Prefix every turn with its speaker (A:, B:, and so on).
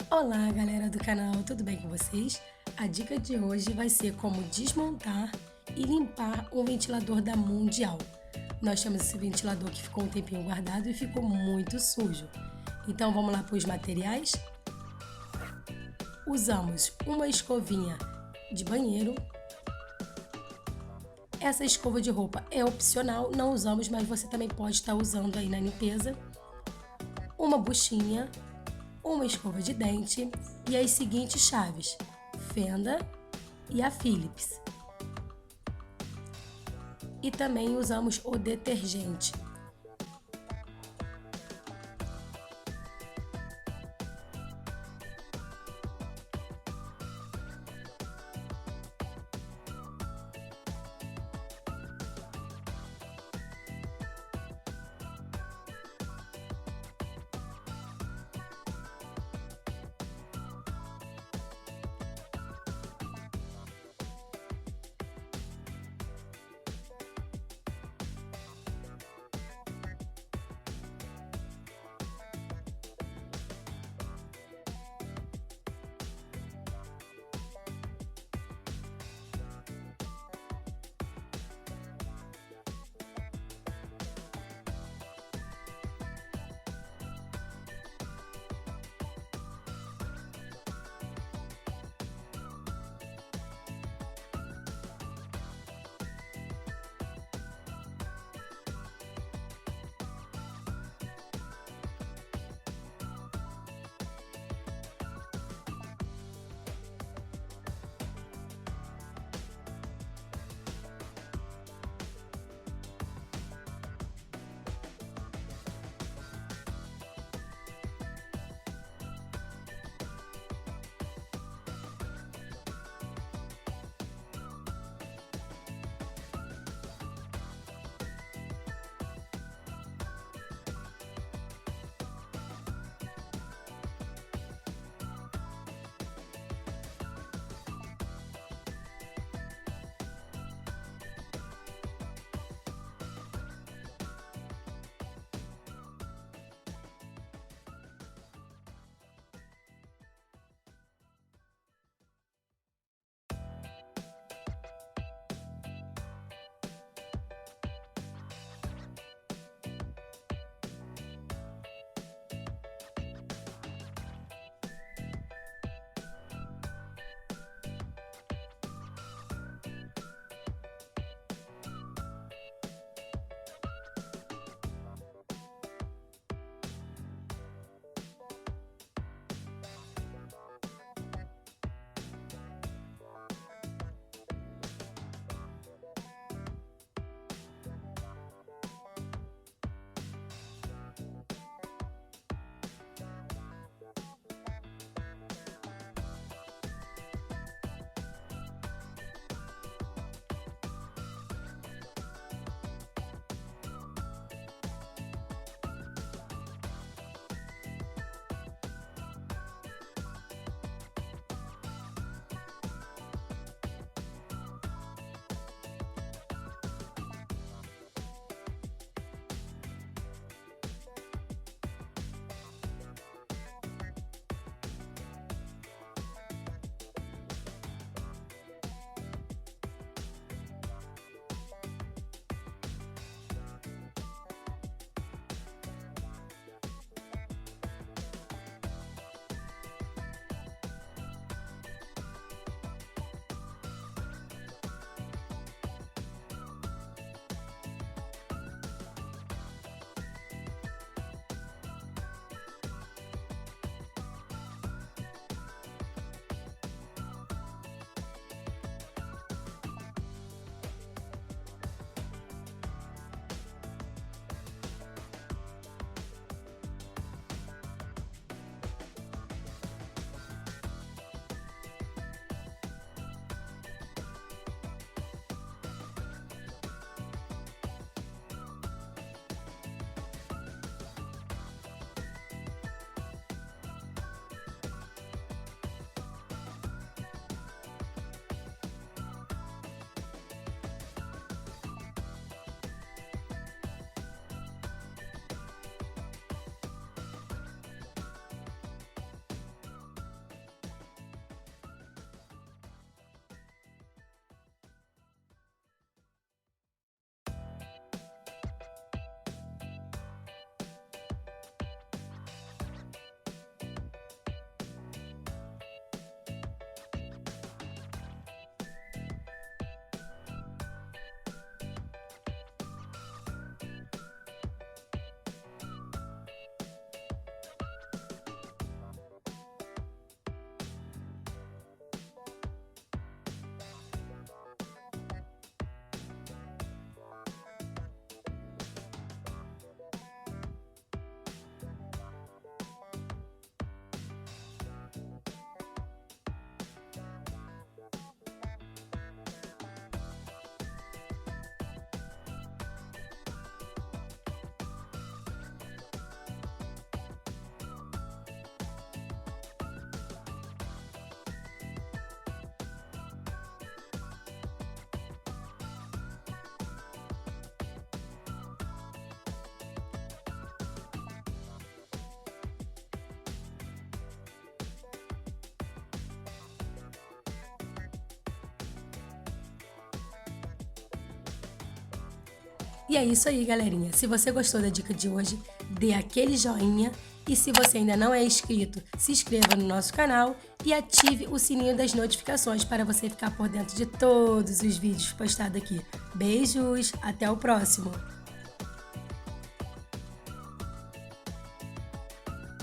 A: Olá, galera do canal, tudo bem com vocês? A dica de hoje vai ser como desmontar e limpar um ventilador da Mondial. Nós temos esse ventilador que ficou um tempinho guardado e ficou muito sujo. Então vamos lá para os materiais? Usamos uma escovinha de banheiro. Essa escova de roupa é opcional, não usamos, mas você também pode estar usando aí na limpeza. Uma buchinha, uma escova de dente e as seguintes chaves, FENDA e a Philips. E também usamos o detergente. E é isso aí, galerinha. Se você gostou da dica de hoje, dê aquele joinha. E se você ainda não é inscrito, se inscreva no nosso canal e ative o sininho das notificações para você ficar por dentro de todos os vídeos postados aqui. Beijos, até o próximo!